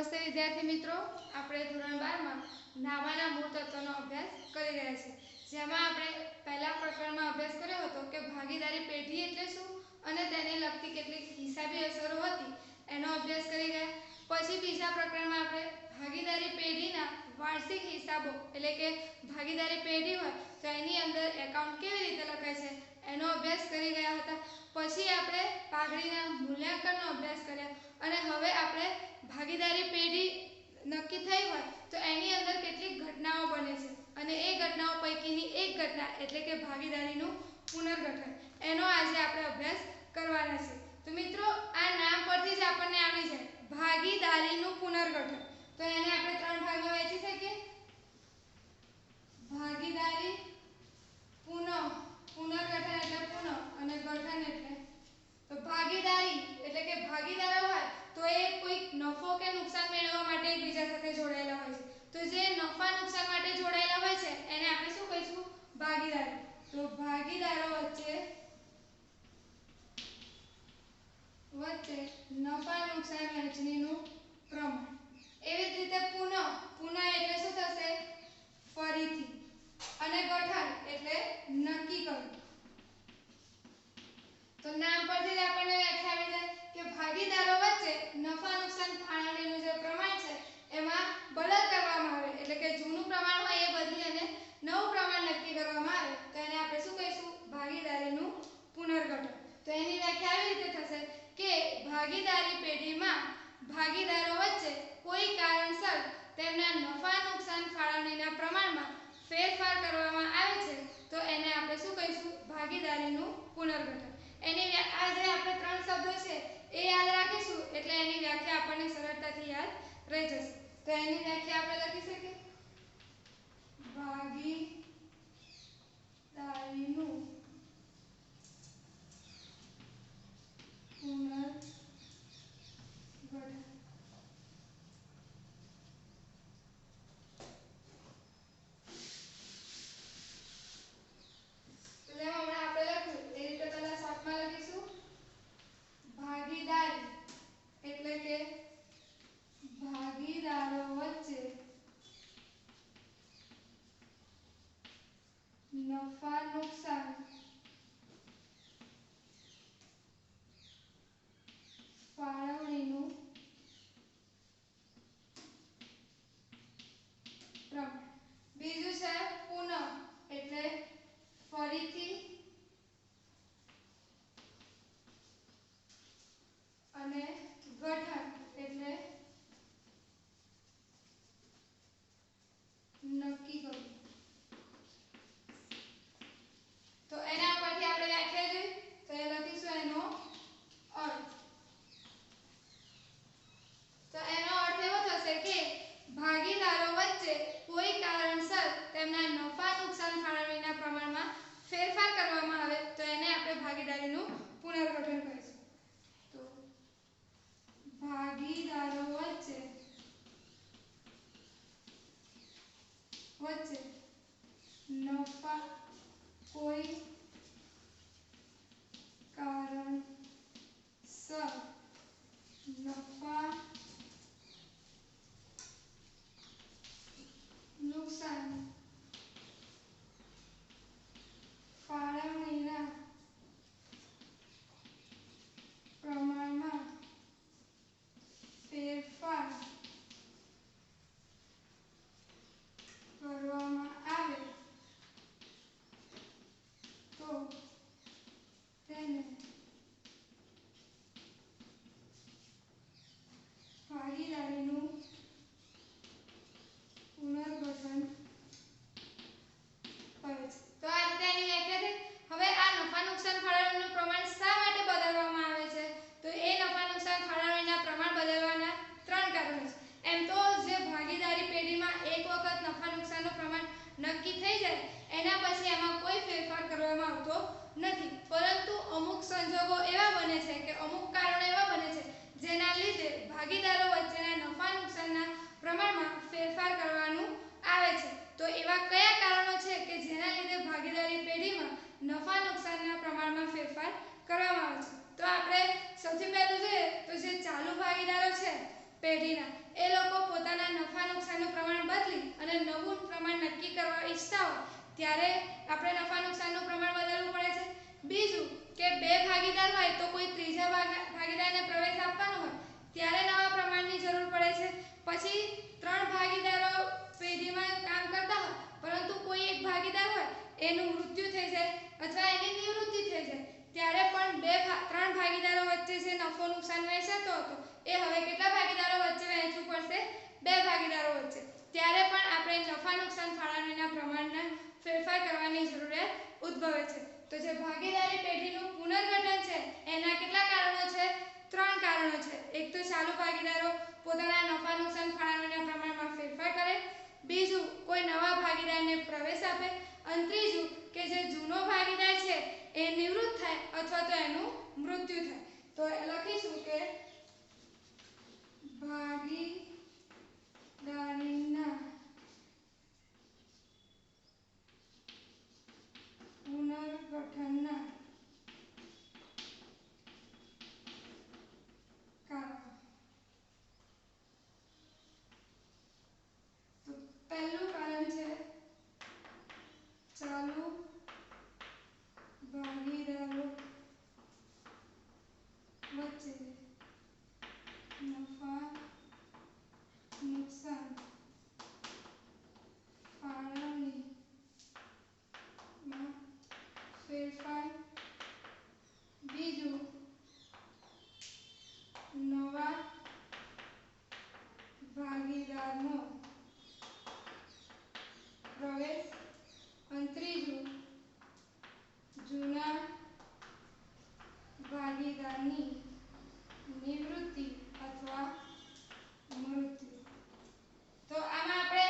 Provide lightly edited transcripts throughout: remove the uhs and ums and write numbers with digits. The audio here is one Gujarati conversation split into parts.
નમસ્તે વિદ્યાર્થી મિત્રો, આપણે ધોરણ 12 માં નાવાના મૂળ તત્વોનો અભ્યાસ કરી રહ્યા છીએ. જેમાં આપણે પહેલા પ્રકરણમાં અભ્યાસ કર્યો હતો કે ભાગીદારી પેઢી એટલે શું અને તેને લગતી કેટલીક હિસાબી અસરો હતી એનો અભ્યાસ કરી ગયા. પછી બીજા પ્રકરણમાં આપણે ભાગીદારી પેઢીના વાર્ષિક હિસાબો એટલે કે ભાગીદારી પેઢી હોય તો એની અંદર એકાઉન્ટ કેવી રીતે લખાય છે એનો અભ્યાસ કરી ગયા હતા. પછી આપણે પાઘડીના મૂલ્યાંકનનો અભ્યાસ કર્યા અને હવે આપણે ભાગીદારી પેઢી નક્કી થઈ હોય તો એની અંદર કેટલીક ઘટનાઓ બને છે અને એ ઘટનાઓ પૈકીની એક ઘટના એટલે કે ભાગીદારીનું પુનર્ગઠન એનો આજે આપણે અભ્યાસ કરવાના છે. તો મિત્રો, આ નામ પરથી જ આપણને આવી જાય ભાગીદારીનું પુનર્ગઠન. તો એને આપણે ત્રણ ભાગમાં વહેંચી શકીએ. ભાગીદારી પુનર્ગઠન એટલે પુનઃ અને ગઠન એટલે તો ભાગીદારી એટલે કે ભાગીદારો હોય તો એ કોઈ નફો કે નુકસાન મેળવવા માટે એકબીજા સાથે જોડાયેલા હોય છે. તો જે નફા નુકસાન માટે જોડાયેલા હોય છે એને આપણે શું કહીશું? ભાગીદારી. તો ભાગીદારો વચ્ચે નફા નુકસાન વહેંચણીનું પ્રમાણ. એવી જ રીતે પુનઃ એટલે શું થશે? ફરીથી. અને ગઠન એટલે નક્કી કરવું. તો નામ પરથી જ આપણને વ્યાખ્યા આવી જાય કે ભાગીદારો વચ્ચે નફા નુકસાન ફાળવણીનું જે પ્રમાણ છે એમાં બદલ કરવામાં આવે એટલે કે જૂનું પ્રમાણ હોય એ બદલી અને નવું પ્રમાણ નક્કી કરવામાં આવે તો એને આપણે શું કહીશું? ભાગીદારીનું પુનર્ગઠન. તો એની વ્યાખ્યા આવી રીતે થશે કે ભાગીદારી પેઢીમાં ભાગીદારો વચ્ચે કોઈ કારણસર તેમના નફા નુકસાન ફાળવણીના પ્રમાણમાં ફેરફાર કરવામાં આવે છે તો એને આપણે શું કહીશું? ભાગીદારીનું પુનર્ગઠન. એની આજે આપણે ત્રણ શબ્દો છે એ યાદ રાખીશું એટલે એની વ્યાખ્યા આપણને સરળતાથી યાદ રહી જશે. તો એની વ્યાખ્યા આપણે લખી શકીએ ભાગીદારીનું પુનર્ગઠન. ભાગીદારી એટલે કે ભાગીદારો વચ્ચે નફા નુકસાન ફાળવણીનું પ્રમાણ. બીજું છે પુનઃ એટલે ફરીથી અને ગઠન એટલે નક્કી કરવું. તો એના પરથી આપણે વ્યાખ્યા જોઈ તો એ લખીશું એનો અર્થ. તો એનો અર્થ એવો થશે કે ભાગીદારો વચ્ચે કોઈ કારણસર તેમના નફા નુકસાન ફાળવણીના પ્રમાણમાં ફેરફાર કરવામાં આવે તો એને આપણે ભાગીદારીનું પુનર્ગઠન કહીશું. તો ભાગીદારો વચ્ચે નફા કોઈ કારણસર નફા નુકસાન ફાળવણીના પ્રમાણમાં ફેરફાર કરવામાં આવે ત્યારે આપણે નફા નુકસાનનું પ્રમાણ બદલવું પડે છે. બીજું કે બે ભાગીદાર હોય તો કોઈ ત્રીજા ભાગીદારને પ્રવેશ આપવાનો હોય ત્યારે નવા પ્રમાણની જરૂર પડે છે. પછી ત્રણ ભાગીદારો પેઢીમાં કામ કરતા હોય પરંતુ કોઈ એક ભાગીદાર હોય એનું મૃત્યુ થઈ જાય અથવા એની નિવૃત્તિ થઈ જાય ત્યારે પણ ત્રણ ભાગીદારો વચ્ચે જે નફો નુકસાન વહેંચાતો હતો એ હવે કેટલા ભાગીદારો વચ્ચે વહેંચવું પડશે? બે ભાગીદારો વચ્ચે. ત્યારે પણ આપણે નફા નુકસાન ફાળવણીના પ્રમાણમાં ફેરફાર કરવાની જરૂરિયાત ઉદ્ભવે છે. તો જે ભાગીદારી પેઢીનું પુનર્ગઠન છે એના કેટલા કારણો છે? 3 કારણો છે. એક તો ચાલુ ભાગીદારો પોતાના નફા નુકસાન ફાળવણીના પ્રમાણમાં ફેરફાર કરે, બીજું કોઈ નવા ભાગીદારને પ્રવેશ આપે, અને ત્રીજું કે જે જૂનો ભાગીદાર છે એ નિવૃત્ત થાય અથવા તો એનું મૃત્યુ થાય. તો લખીશું કે ભાગીદારીના પુનર્ગઠનના કારણો. તો પહેલું કારણ છે ચાલુ ભાગીદારો વચ્ચે નફા નુકસાન ફાળવણીમાં ફેરફાર. બીજું નવા ભાગીદારનો પ્રવેશ, અને ત્રીજું જૂના ભાગીદારની નિવૃત્તિ અથવા મૃત્યુ. તો આમાં આપણે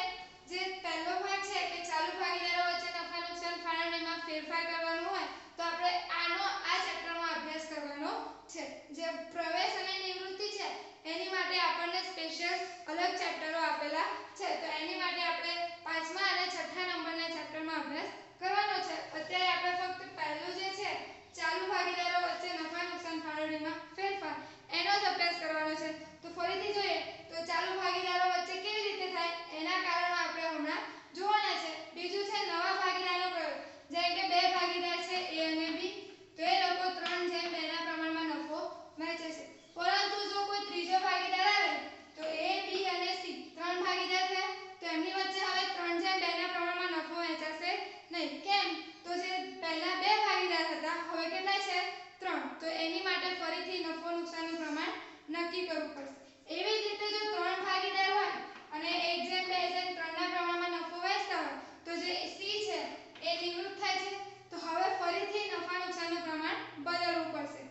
જે પહેલો ભાગ છે કે ચાલુ ભાગીદારો વચ્ચે નફા નુકસાન ફાળવણીમાં ફેરફાર કરવાનો હોય તો આપણે આ ચેપ્ટરમાં અભ્યાસ કરવાનો છે. જે પ્રવેશ અને નિવૃત્તિ છે એની માટે આપણને સ્પેશિયલ અલગ ચેપ્ટરો આપેલા છે. તો એની માટે આપણે 5મા અને 6થા નંબરના ચેપ્ટરમાં અભ્યાસ કરવાનો છે. અત્યારે આપણે ફક્ત પહેલું જે છે ચાલુ ભાગીદારો વચ્ચે નફા નુકસાન ફાળવણીમાં ફેરફાર એનો જ અભ્યાસ કરવાનો છે. તો ફરીથી જોઈએ તો ચાલુ ભાગીદારો વચ્ચે કેવી રીતે થાય એના કારણો આપણે હમણાં જોવાના છે. બીજું છે નવા ભાગીદારનો પ્રવેશ. જેમ કે બે ભાગીદાર છે A અને B, તો એ લોકો 3:2 ના પ્રમાણમાં નફો વહેંચે છે. પરંતુ જો કોઈ ત્રીજો ભાગીદાર આવે તો A, B અને C ત્રણ ભાગીદાર થયા તો એમની વચ્ચે હવે 3:2 ના પ્રમાણમાં નફો વહેંચાશે નહીં. કેમ? તો જે પહેલા બે ભાગીદાર હતા હવે કેટલા છે? 3. તો એની માટે ફરીથી નફો નુકસાનનું પ્રમાણ નક્કી કરવું પડશે. એવી જ રીતે જો ત્રણ ભાગીદાર હોય અને 1:2:3 ના પ્રમાણમાં નફો વહેંચતા હોય તો જે C છે એ નિવૃત્ત થાય છે તો હવે ફરીથી નફા નુકસાનનું પ્રમાણ બદલવું પડશે.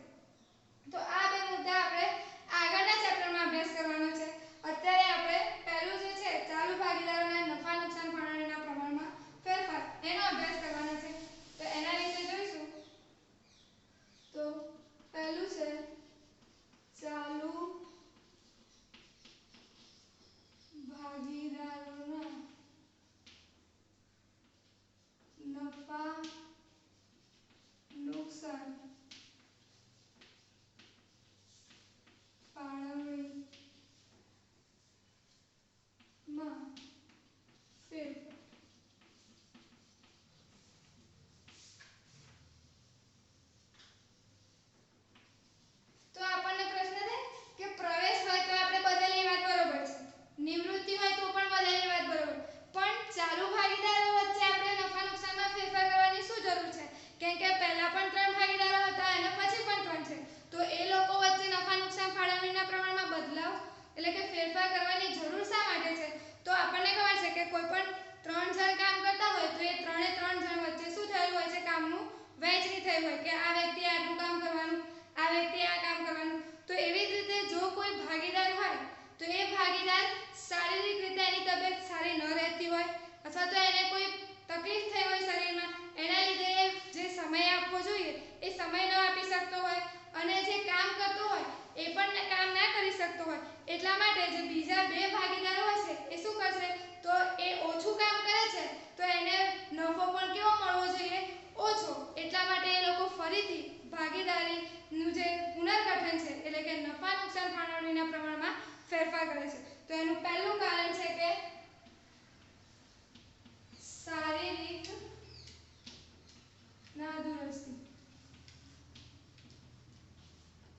તો આ બે મુદ્દા આપણે આગળના ચેપ્ટરમાં અભ્યાસ કરવાનો છે. અત્યારે આપણે પહેલું જે છે ચાલુ ભાગીદારોના નફા નુકસાન ફાળવણીના પ્રમાણમાં ફેરફાર એનો અભ્યાસ કરવાનો છે. તો એના વિશે જોઈશું. તો પહેલું છે ચાલુ ભાગીદારોના નફા નુકસાન ફાળવણીમાં ફેરફાર. તો આપણને પ્રશ્ન થાય કે પ્રવેશ હોય તો આપણે બદલની વાત બરોબર છે, નિવૃત્તિ હોય તો પણ બદલની વાત બરોબર, પણ ચાલુ ભાગીદારો વચ્ચે આપણે નફા નુકસાનમાં ફેરફાર કરવાની શું જરૂર છે? કેમ કે પહેલા પણ 3 ભાગીદારો હતા અને પછી પણ 3 છે. તો એ લોકો વચ્ચે નફા નુકસાન ફાળવણીના પ્રમાણમાં બદલાવ એટલે કે ફેરફાર કરવાની જરૂર શા માટે છે? તો આપણને ખબર છે કે કોઈ પણ 3 જણ કામ કરતા હોય તો એ 3 જણ વચ્ચે શું થયેલું હોય છે? કામનું વહેંચણી થઈ હોય કે આ વ્યક્તિ આટલું કામ કરવાનું, આ વ્યક્તિ આ કામ કરવાનું. તો એવી જ રીતે જો કોઈ ભાગીદાર હોય તો એ ભાગીદાર શારીરિક રીતે એની તબિયત સારી ન રહેતી હોય અથવા તો એને કોઈ તકલીફ થઈ હોય શરીરમાં, એના લીધે જે સમય આપવો જોઈએ એ સમય ન આપી શકતો હોય અને જે કામ કરતો હોય એ પણ કામ ના કરી શકતો હોય, એટલા માટે જે બીજા બે ભાગીદારો હશે એ શું કરશે? તો એ ઓછું કામ કરે છે તો એને નફો પણ કેવો મળવો જોઈએ? ઓછો. એટલા માટે એ લોકો ફરીથી ભાગીદારીનું જે પુનર્ગઠન છે એટલે કે નફા નુકસાન ફાળવણીના પ્રમાણમાં ફેરફાર કરે છે. તો એનું પહેલું કારણ છે કે શારીરિક નાદુરસ્તી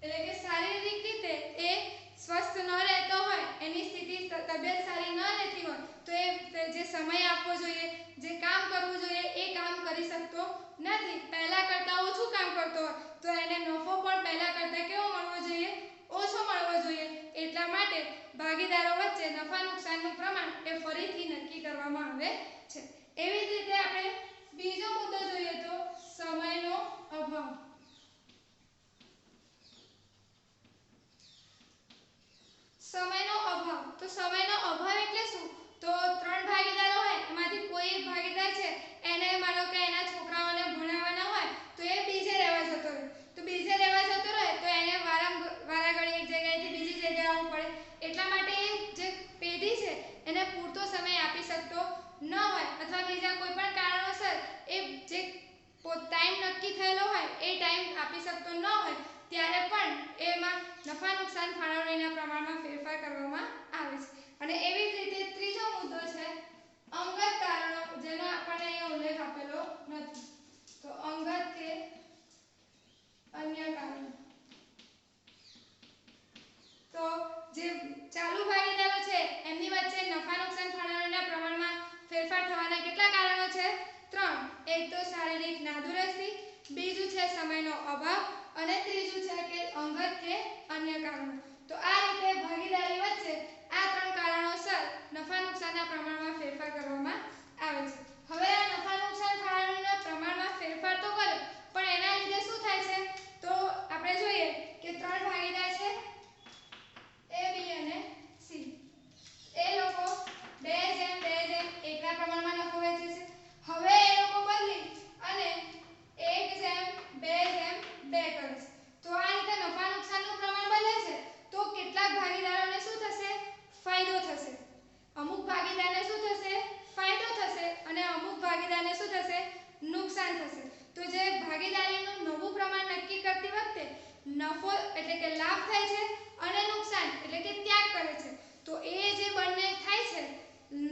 એટલે કે શારીરિક રીતે એ સ્વસ્થ ન રહેતો હોય, એની સ્થિતિ તબિયત સારી ન રહેતી હોય તો એ જે સમય આપવો જોઈએ, જે કામ કરવું જોઈએ એ કામ કરી શકતો નથી. પહેલા કરતા ઓછું કામ કરતો હોય તો એને નફો પણ પહેલા કરતા કેવો મળવો જોઈએ? ઓછો મળવો જોઈએ. એટલા માટે ભાગીદારો વચ્ચે નફા નુકસાનનું પ્રમાણ એ ફરીથી નક્કી કરવામાં આવે છે. એવી જ રીતે આપણે બીજો મુદ્દો જોઈએ તો સમયનો અભાવ. સમયનો અભાવ તો સમયનો અભાવ એટલે શું? તો 3 ભાગીદારો હોય એમાંથી કોઈ એક ભાગીદાર છે એને માનો કે એના છોકરાઓને ભણાવવાના હોય તો એ બીજે રહેવા જતો રહે. તો બીજે રહેવા જતો રહે તો એને વારાઘડી એક જગ્યાએથી બીજી જગ્યાએ આવવું પડે. એટલા માટે જે પેઢી છે એને પૂરતો સમય આપી શકતો ન હોય અથવા બીજા કોઈ પણ કારણોસર એ જે ટાઈમ નક્કી થયેલો હોય એ ટાઈમ આપી શકતો ન હોય ત્યારે પણ એમાં નફા નુકસાન ફાળવણીના પ્રમાણમાં ફેરફાર કરવામાં આવે છે. અને એવી જ રીતે ત્રીજો મુદ્દો છે અંગત કારણો, જેનો આપણને અહીંયા ઉલ્લેખ આપેલો નથી. તો અંગત કે અન્ય કારણો. તો જે ચાલુ ભાગીદારો છે એમની વચ્ચે નફા નુકસાન ફાળવણીના પ્રમાણમાં ફેરફાર થવાના કેટલા કારણો છે? 3. એક તો શારીરિક નાદુરસ્તી, બીજું છે સમયનો અભાવ અને ત્રીજું છે કે અંગત કે અન્ય કારણો. તો આ રીતે ભાગીદારી વચ્ચે આ 3 કારણોસર નફા નુકસાનના પ્રમાણમાં ફેરફાર કરવામાં આવે છે. હવે આ નફા નુકસાન ફાળવણીના પ્રમાણમાં ફેરફાર તો કરે પણ એના લીધે શું થાય છે? તો આપણે જોઈએ કે 3 ભાગીદાર છે A, B અને C. એ લોકો 2:2:1 ના પ્રમાણમાં નફો વહેંચે છે. હવે એ લોકો બદલી અને 1:2:2 કરે છે. તો આ રીતે નફા નુકસાનનું પ્રમાણ બદલે છે તો કેટલાક ભાગીદારોને શું થશે? ફાયદો થશે. અમુક ભાગીદારને શું થશે? ફાયદો થશે અને અમુક ભાગીદારને શું થશે? નુકસાન થશે. તો જે ભાગીદારીનું નવું પ્રમાણ નક્કી કરતી વખતે નફો એટલે કે લાભ થાય છે અને નુકસાન એટલે કે ત્યાગ કરે છે. તો એ જે બંને થાય છે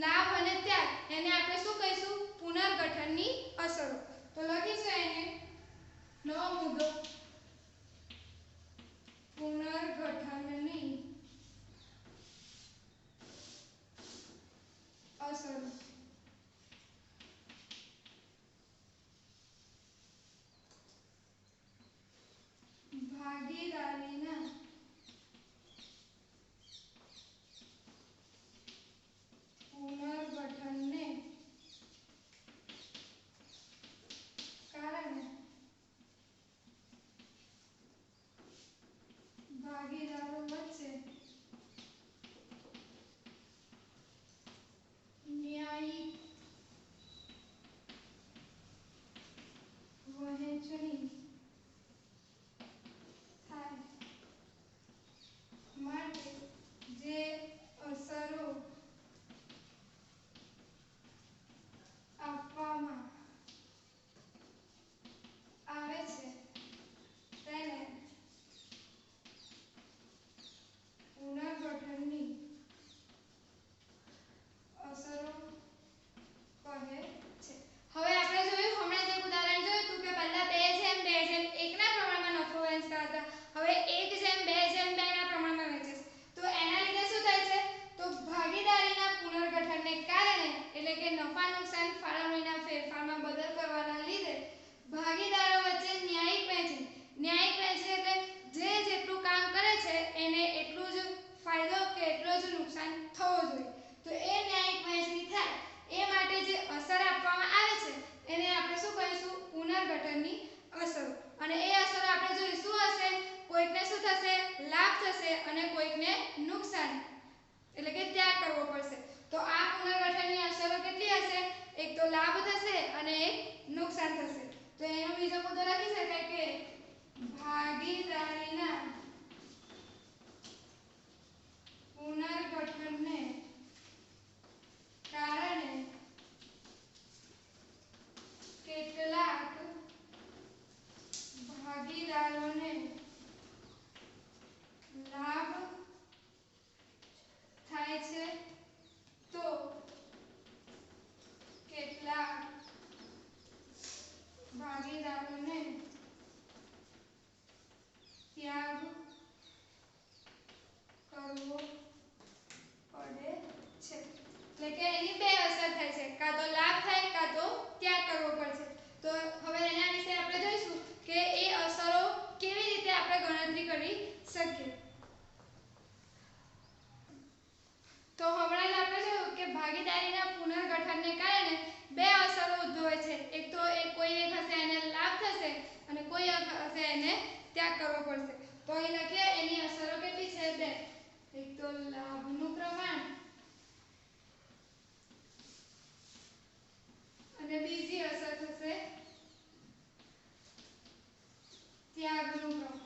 લાભ અને ત્યાગ, એને આપણે શું કહીશું? પુનર્ગઠનની અસરો. તો લખીશું એને નવો મુદ્દો પુનર્ગઠનની અસરો. ભાગીદારીના પુનર્ગઠનને કારણે ભાગીદારો વચ્ચે ન્યાયિક વહેંચણી થાય માટે જે અસરો આપવામાં આવે છે તેને પુનર્ગઠનની અસરો કહે છે. હવે આપણે જોયું, હમણાં જે ઉદાહરણ જોયું હતું કે પહેલા 2:2:1 ના પ્રમાણમાં નફો વહેંચતા હતા, હવે 1:2:2 ના પ્રમાણમાં વહેંચે છે. તો એના લીધે શું થાય છે? તો ભાગીદારીના પુનર્ગઠનને કારણે એટલે કે નફા નુકસાન ફાળવણીના ફેરફારમાં બદલ કરવાના લીધે ભાગીદારો વચ્ચે ન્યાયિક વહેંચણી. ન્યાયિક વહેંચણી એટલે જે જેટલું કામ કરે છે એને એટલું જ ફાયદો કે એટલું જ નુકસાન થવો જોઈએ. તો એ ન્યાયિક વહેંચણી થાય એ માટે જે અસર આપવામાં આવે છે એને આપણે શું કહીશું? પુનર્ગઠનની અસરો. અને એ અસરો આપણે જોઈએ શું હશે? કોઈકને શું થશે? લાભ થશે અને કોઈકને નુકસાન એટલે કે ત્યાગ કરવો પડશે. તો આ પુનર્ગઠનની અસરો કેટલી હશે? એક તો લાભ થશે અને એક નુકસાન થશે. તો એનો બીજો મુદ્દો લખી શકાય કે ભાગીદારીના પુનર્ગઠનને કારણે કેટલાક ભાગીદારોને લાભ ભાગીદારીના પુનર્ગઠનને કારણે બે અસરો ઉદ્ભવે છે. એક તો કોઈ એક હશે એને લાભ થશે અને કોઈ એક હશે એને ત્યાગ કરવો પડશે. તો અહીં લખીએ એની અસરો કેટલી છે? બે. એક તો લાભનું પ્રમાણ અને બીજી અસર થશે ત્યાગનું પ્રમાણ.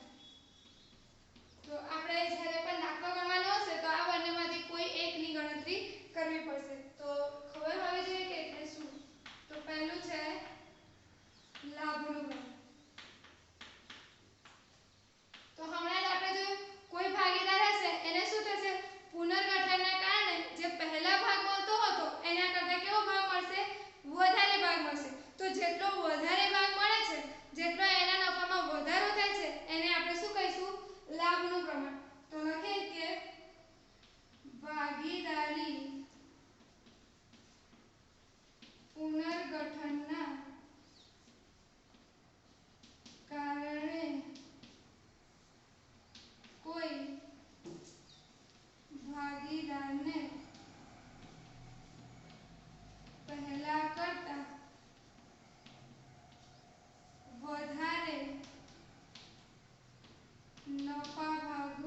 તો આપણે જ્યારે પણ દાખલો ગણવાનો હશે તો આ બંનેમાંથી કોઈ એકની ગણતરી કરવી પડશે. તો ખબર હોવી જોઈએ કે એટલે શું. તો પહેલું છે લાભનું પ્રમાણ. તો હમણાં જ આપણે જોયું કોઈ ભાગીદાર હશે એને શું થશે? પુનર્ગઠનના કારણે જે પહેલા ભાગ મળતો હતો એના કરતાં કેવો ભાગ મળશે? વધારે ભાગ મળશે. તો જેટલો વધારે ભાગ મળે છે, જેટલો એના નફામાં વધારો થાય છે એને આપણે શું કહીશું? લાભનું પ્રમાણ. તો લખીએ કે ભાગીદારી પુનર્ગઠનના કારણે કોઈ ભાગીદારને પહેલા કરતા વધારે નફા ભાગ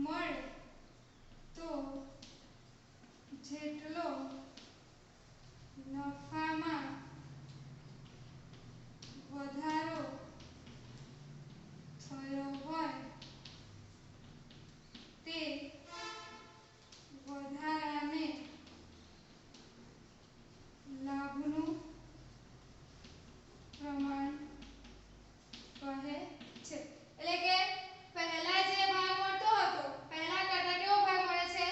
મળે તો જેટલો નફામાં વધારો થયો હોય તે વધારાને લાભનું પ્રમાણ કહે છે. એટલે કે પહેલા જે ભાગ મળતો હતો પહેલા કરતા કેવો ભાગ મળે છે?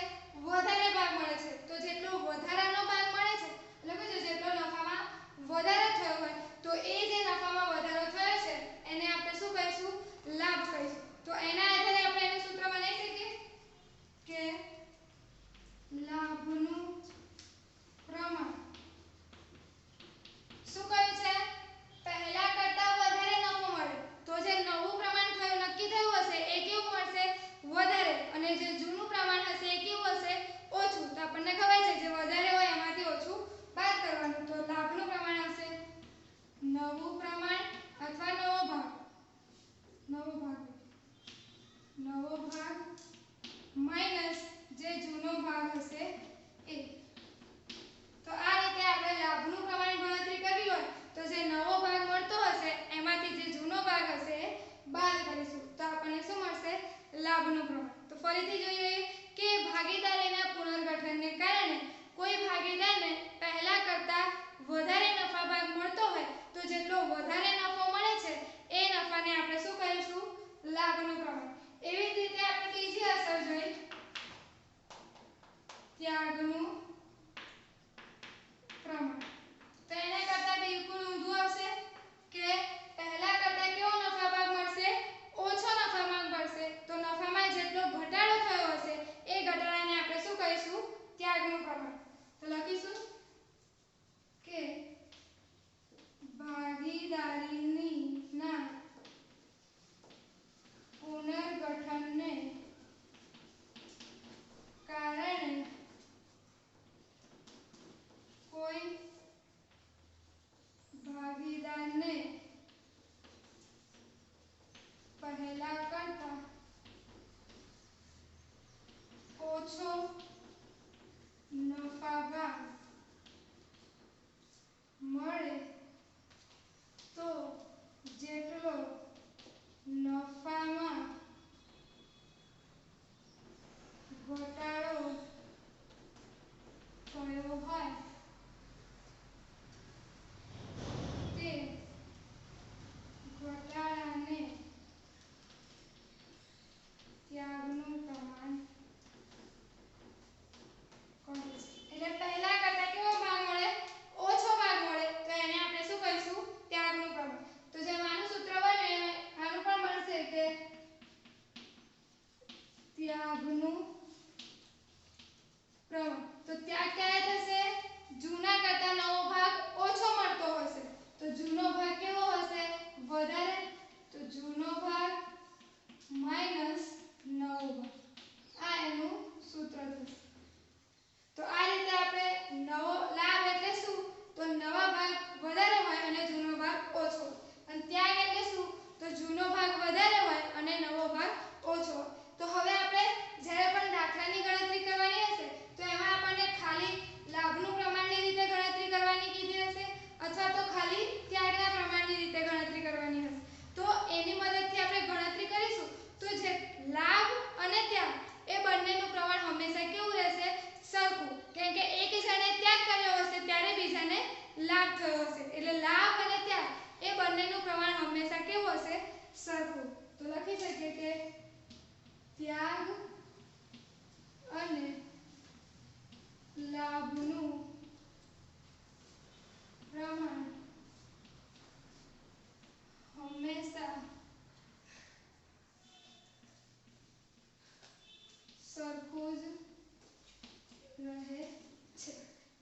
વધારે ભાગ મળે છે. તો જેટલો વધારાનો ભાગ મળે છે એટલે કે જેટલો નફામાં વધારો થયો હોય તો એ જે નફામાં વધારો થયો છે એને આપણે શું કહીશું? લાભ કહીશું. તો એના આધારે આપણે એનું સૂત્ર બનાવી શકીએ કે લાભનું પ્રમાણ શું કહ્યું છે? પહેલા કરતા વધારે નફો મળે તો જે નવું પ્રમાણ થયું નક્કી થયું હશે એ કેવું મળશે? વધારે. અને જે જૂનું પ્રમાણ હશે એ કેવું હશે? ઓછું. તો આપણને ખબર છે જે વધારે હોય એમાંથી ઓછું બાદ કરવાનું. તો લાભનું પ્રમાણ હશે નવું પ્રમાણ અથવા નવો ભાગ માઈનસ જે જૂનો ભાગ હશે એ. તો આ રીતે આપણે લાભનું પ્રમાણ ગણતરી કરવી હોય તો જે નવો ભાગ મળતો હશે એમાંથી જે જૂનો ભાગ હશે એ બાદ કરીશું. તો આપણને શું મળશે? લાભનું પ્રમાણ. તો ફરીથી જોઈએ કે ભાગીદારીના પુનર્ગઠનને કારણે કોઈ ભાગીદારને પહેલા કરતા વધારે નફા ભાગ મળતો હોય તો જેટલો વધારે નફો મળે છે એ નફાને આપણે શું કહીશું? લાભનું પ્રમાણ. એવી જ રીતે આપણે બીજી અસર જોઈ ત્યાગનું પ્રમાણ. તો એના કરતા બિલકુલ ઊંધું આવશે કે પહેલા કરતા કેવો નફા ભાગ મળશે? ઓછો નફા ભાગ મળશે. તો નફામાં જેટલો ઘટાડો થયો હશે એ ઘટાડાને આપણે શું કહીશું? ત્યાગનું પ્રમાણ. તો લખીશું કે ભાગીદારીના પુનર્ગઠનને કારણે કોઈ ભાગીદારને પહેલા કરતા ઓછો નફા ભાગ મળે તો જેટલો નફામાં ઘટાડો થયો હોય તે ઘટાડાને ત્યાગનું પ્રમાણ કહે છે. એટલે પહેલા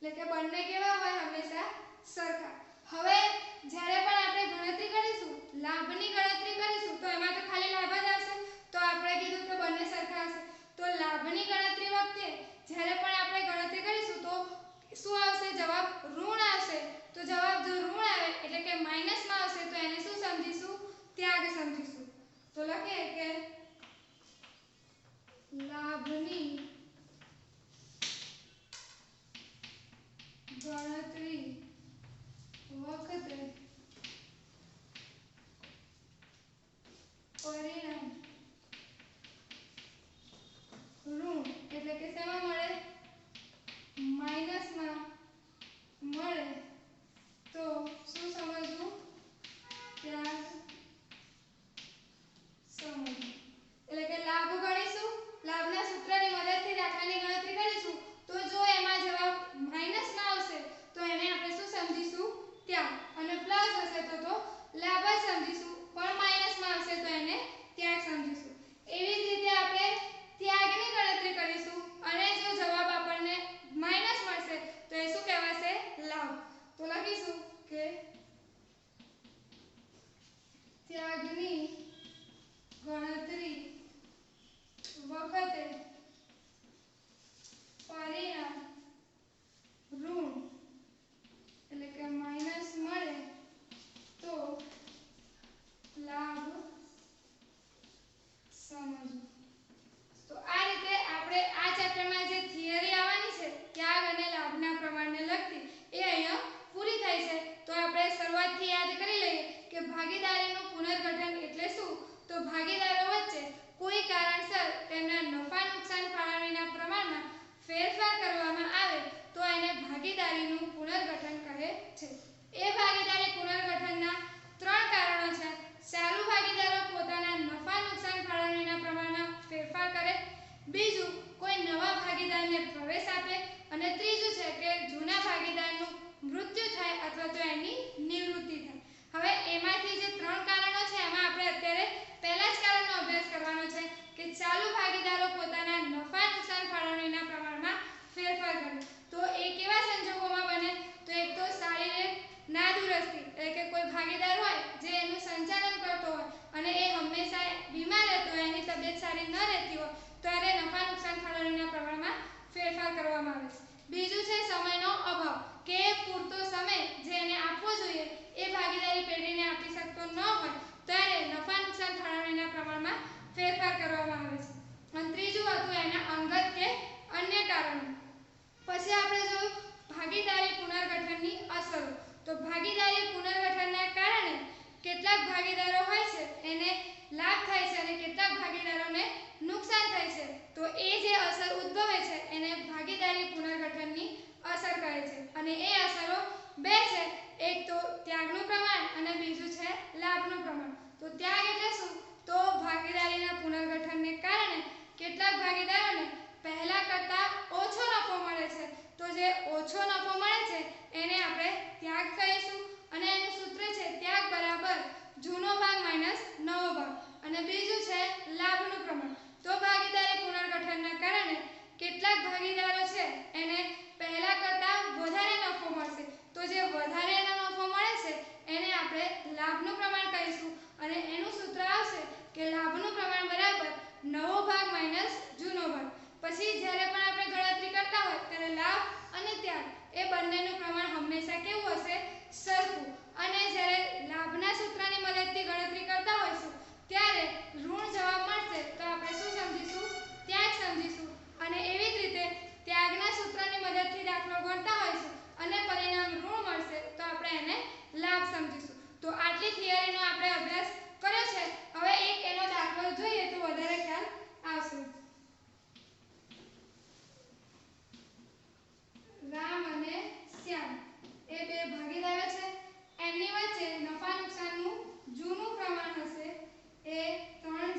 એટલે કે બંને કેવા હોય હંમેશા સરખા. હવે જ્યારે પણ આપણે ગણતરી કરીશું, લાભની ગણતરી કરીશું તો એમાં તો ખાલી લાભ જ આવશે. તો આપણે કીધું કે બંને સરખા હશે. તો લાભની ગણતરી વખતે જ્યારે પણ આપણે ગણતરી કરીશું તો શું આવશે? જવાબ ઋણ આવશે. તો જવાબ જો ઋણ આવે એટલે કે માઈનસમાં આવશે તો એને શું સમજીશું? ત્યાગ સમજીશું. તો લખીએ કે લાભની ગણતરી વખતે પરિણામ ઋણ એટલે કે શેમાં મળે? માઈનસમાં મળે તો શું સમજવું? ત્યાગ સમજવું. એટલે કે લાભ ગણીશું, લાભના સૂત્રની મદદથી દાખલાની ગણતરી કરીશું તો જો એમાં જવાબ માઈનસમાં આવશે તો એને આપણે શું સમજીશું? ત્યાગ. અને પ્લસ હશે તો લાભ જ સમજીશું, પણ માઈનસમાં આવશે તો એને ત્યાગ સમજીશું. એવી જ રીતે આપણે ત્યાગની ગણતરી કરીશું અને જો જવાબ આપણને માઈનસ મળશે તો એ શું કહેવાશે? લાભ. તો લખીશું કે ત્યાગની ગણતરી વખતે પરિણામ ઋણ એટલે કે માઈનસ મળે તો લાભ સમજવું. તો આ રીતે આપણે આ ચેપ્ટરમાં જે થિયરી આવવાની છે ત્યાગ અને લાભના પ્રમાણને લગતી એ અહીંયા પૂરી થાય છે. તો આપણે શરૂઆતથી યાદ કરી લઈએ કે ભાગીદારીનું પુનર્ગઠન એટલે શું? તો ભાગીદારો વચ્ચે કોઈ કારણસર તેમના નફા નુકસાન ફાળવણીના પ્રમાણમાં ફેરફાર કરવામાં આવે તો એને ભાગીદારીનું પુનર્ગઠન કહે છે. એ ભાગીદારી પુનર્ગઠનના 3 કારણો છે. ચાલુ ભાગીદારો પોતાના નફા નુકસાન ફાળવણીના પ્રમાણમાં ફેરફાર કરે, બીજું કોઈ નવા ભાગીદારને પ્રવેશ આપે અને ત્રીજું છે કે જૂના ભાગીદારનું મૃત્યુ થાય અથવા તો એની નિવૃત્તિ થાય. હવે એમાંથી જે 3 કારણો છે એમાં આપણે અત્યારે પહેલા જ કારણનો અભ્યાસ કરવાનો છે કે ચાલુ ભાગીદારો પોતાના નફા નુકસાન ફાળવણીના પ્રમાણમાં ફેરફાર કરે. તો એ કેવા સંજોગોમાં બને? તો એક તો શારીરિક નાદુરસ્તી એટલે કે કોઈ ભાગીદાર હોય જે એનું સંચાલન કરતો હોય અને એ હંમેશા બીમાર રહેતો હોય, એની તબિયત સારી ન રહેતી હોય ત્યારે નફા નુકસાન ફાળવણીના પ્રમાણમાં ફેરફાર કરવામાં આવે છે. બીજું છે સમયનો અભાવ કે પૂરતો સમય જે એને આપવો જોઈએ એ ભાગીદારી પેઢીને આપી શકતો ન હોય ત્યારે નફા નુકસાન ફાળવણીના પ્રમાણમાં ફેરફાર કરવામાં આવે છે. અને ત્રીજું હતું એના અંગત કે અન્ય કારણો. પછી આપણે જોયું ભાગીદારી પુનર્ગઠનની અસરો. તો ભાગીદારી પુનર્ગઠનના કારણે કેટલાક ભાગીદારો હોય છે એને લાભ થાય છે અને કેટલાક ભાગીદારોને નુકસાન થાય છે. તો એ જે અસર ઉદ્ભવે છે એને ભાગીદારી પુનર્ગઠનની અસર કહે છે. અને એ અસરો 2 છે. એક તો ત્યાગનું પ્રમાણ અને બીજું છે લાભનું પ્રમાણ. તો ત્યાગ એટલે શું? તો ભાગીદારીના પુનર્ગઠનને કારણે કેટલાક ભાગીદારોને પહેલા કરતાં ઓછો નફો મળે છે. તો જે ઓછો નફો મળે છે એને આપણે ત્યાગ કહીશું અને એનું સૂત્ર છે ત્યાગ બરાબર જૂનો ભાગ માઈનસ નવો ભાગ. અને બીજું છે લાભનું પ્રમાણ. તો ભાગીદારી પુનર્ગઠનના કારણે કેટલાક ભાગીદારો છે એને પહેલા કરતાં વધારે નફો મળશે. તો જે વધારે નફો મળે છે એને આપણે લાભનું પ્રમાણ કહીશું અને એનું સૂત્ર આવશે કે લાભનું પ્રમાણ બરાબર નવો ભાગ માઈનસ જૂનો ભાગ. પછી જ્યારે પણ આપણે ગણતરી કરતા હોય ત્યારે લાભ અને ત્યાગ એ બંનેનું પ્રમાણ હંમેશા કેવું હશે? સરખું. અને જ્યારે લાભના સૂત્રની મદદથી ગણતરી કરતા હોઈશું ત્યારે ઋણ જવાબ મળશે તો આપણે શું સમજીશું? ત્યાગ સમજીશું. અને એવી જ રીતે ત્યાગના સૂત્રની મદદથી દાખલો ગણતા હોઈશું અને પરિણામ ઋણ મળશે તો આપણે એને લાભ સમજીશું. તો આટલી થિયરીનો આપણે અભ્યાસ કર્યો છે. હવે એક એનો દાખલો જોઈએ તો વધારે ખ્યાલ આવશે. રામ અને શ્યામ એ 2 ભાગીદારો છે. એમની વચ્ચે નફા નુકસાનનું જૂનું પ્રમાણ હશે એ 3:2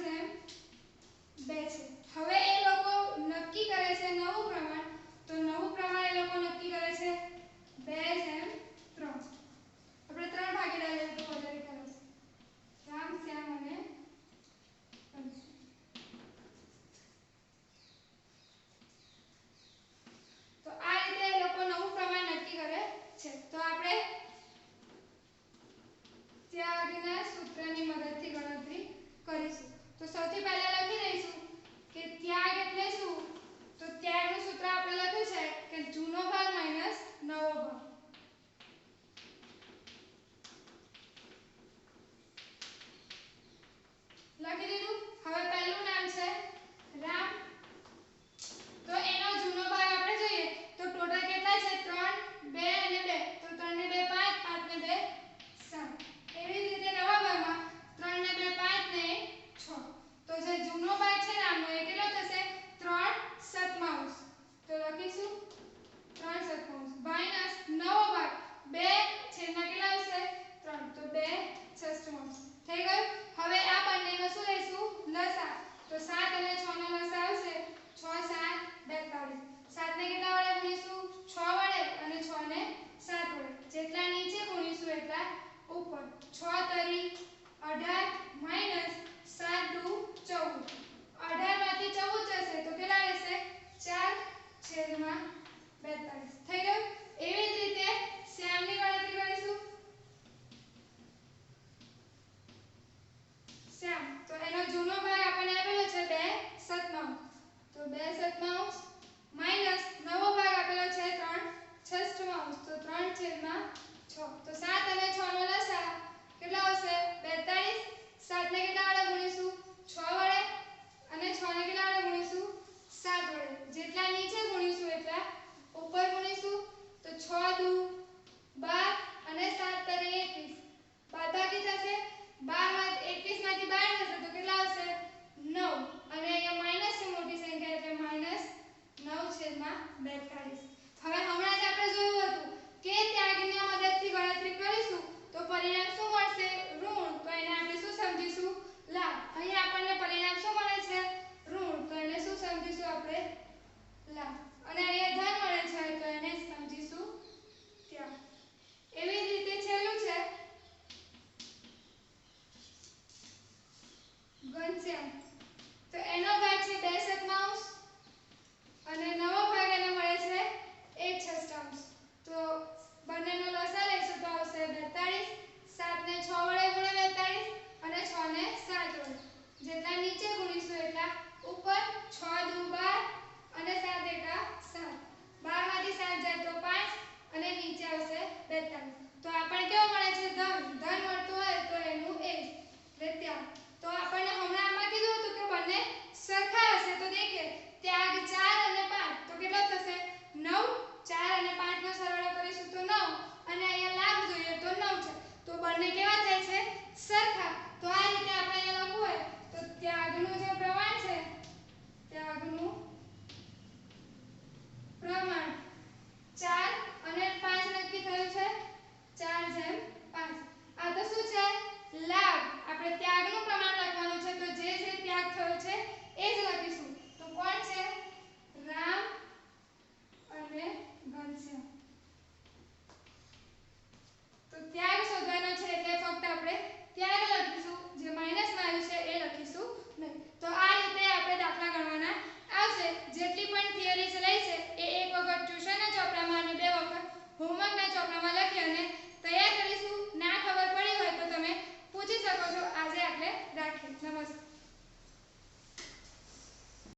છે. હવે એ લોકો નક્કી કરે છે નવો જેટલા નીચે ગુણીશું એટલા ઉપર ગુણીશું તો 6 દુ 12 અને 7 તરી 21 બાદબાકી થશે 12 માં 21 માંથી 12 જશે તો કેટલા આવશે 9 અને અહીંયા માઈનસ છે મોટી સંખ્યા એટલે -9/42